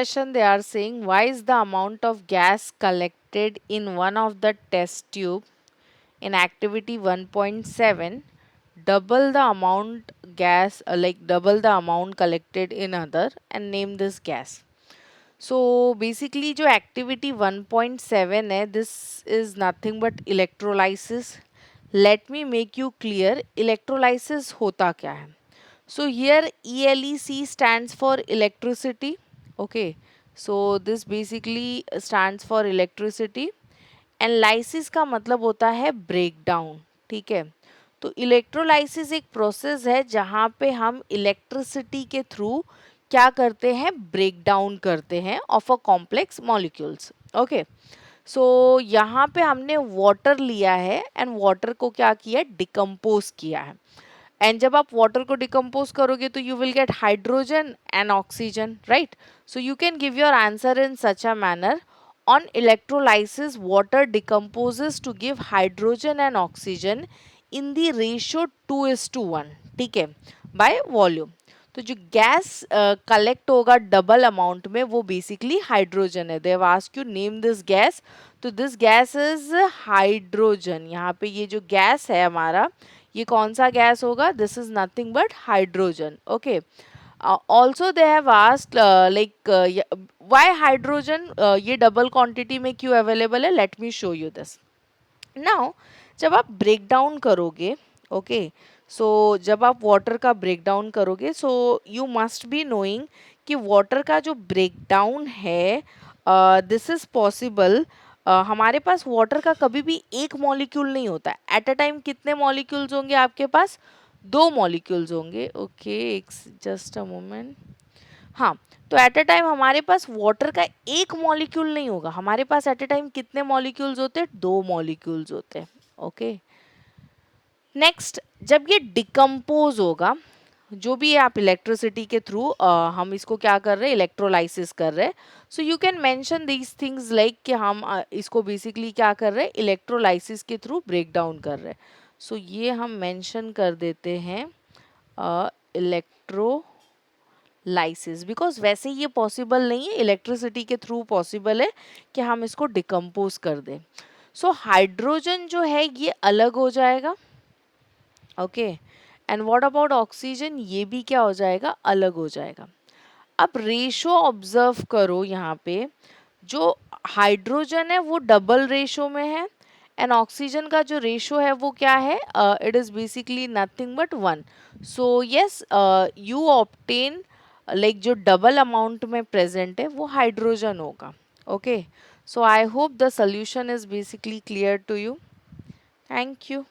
Question they are saying, why is the amount of gas collected in one of the test tube in activity 1.7 double the amount gas like double the amount collected in other, and name this gas. So basically जो activity 1.7 है, this is nothing but electrolysis. Let me make you clear electrolysis होता क्या है. So here ELEC stands for electricity. Okay, so this basically stands for electricity, and lysis का मतलब होता है break down. ठीक है, तो इलेक्ट्रोलाइसिस एक प्रोसेस है जहाँ पे हम इलेक्ट्रिसिटी के थ्रू क्या करते हैं, ब्रेक डाउन करते हैं of a complex molecules. Okay, so यहाँ पे हमने वाटर लिया है एंड वाटर को क्या किया, डिकम्पोज किया है. एंड जब आप वाटर को डिकम्पोज करोगे तो you will get hydrogen and oxygen, right. So you can give your answer in such a manner. On electrolysis, water decomposes to give hydrogen and oxygen in the ratio 2:1. ठीक है, by volume. तो जो gas collect होगा double amount में वो basically hydrogen है. They have asked you name this gas. तो this gas is hydrogen. यहाँ पे ये जो गैस है हमारा, ये कौन सा गैस होगा, this is nothing but hydrogen. Okay, also they have asked why hydrogen ये डबल क्वांटिटी में क्यों अवेलेबल है. Let me show you this. Now जब आप ब्रेक डाउन करोगे, ओके, सो जब आप वाटर का ब्रेक डाउन करोगे, so you must be knowing कि वाटर का जो ब्रेक डाउन है, दिस इज पॉसिबल. हमारे पास वाटर का कभी भी एक मॉलिक्यूल नहीं होता. एट अ टाइम कितने मॉलिक्यूल्स होंगे आपके पास, दो मॉलिक्यूल्स होंगे. Okay, just a moment. हाँ, तो एट अ टाइम हमारे पास वाटर का एक मॉलिक्यूल नहीं होगा. हमारे पास एट अ टाइम कितने मॉलिक्यूल्स होते हैं, दो मॉलिक्यूल्स होते हैं. ओके, नेक्स्ट, जब ये डिकम्पोज होगा, जो भी आप इलेक्ट्रिसिटी के थ्रू हम इसको क्या कर रहे हैं, इलेक्ट्रोलाइसिस कर रहे हैं. So you can mention these things like कि हम इसको बेसिकली क्या कर रहे हैं, इलेक्ट्रोलाइसिस के थ्रू ब्रेक डाउन कर रहे हैं. सो ये हम मेंशन कर देते हैं इलेक्ट्रोलाइसिस, बिकॉज वैसे ये पॉसिबल नहीं है, इलेक्ट्रिसिटी के थ्रू पॉसिबल है कि हम इसको डिकम्पोज कर दें. सो हाइड्रोजन जो है ये अलग हो जाएगा. Okay, and what about oxygen, ये भी क्या हो जाएगा, अलग हो जाएगा. अब रेशो ऑब्जर्व करो, यहाँ पे जो हाइड्रोजन है वो डबल रेशो में है, एंड ऑक्सीजन का जो रेशो है वो क्या है, it is basically nothing but 1. So yes, you obtain like जो डबल अमाउंट में प्रेजेंट है वो हाइड्रोजन होगा. Okay, so I hope the solution is basically clear to you. Thank you.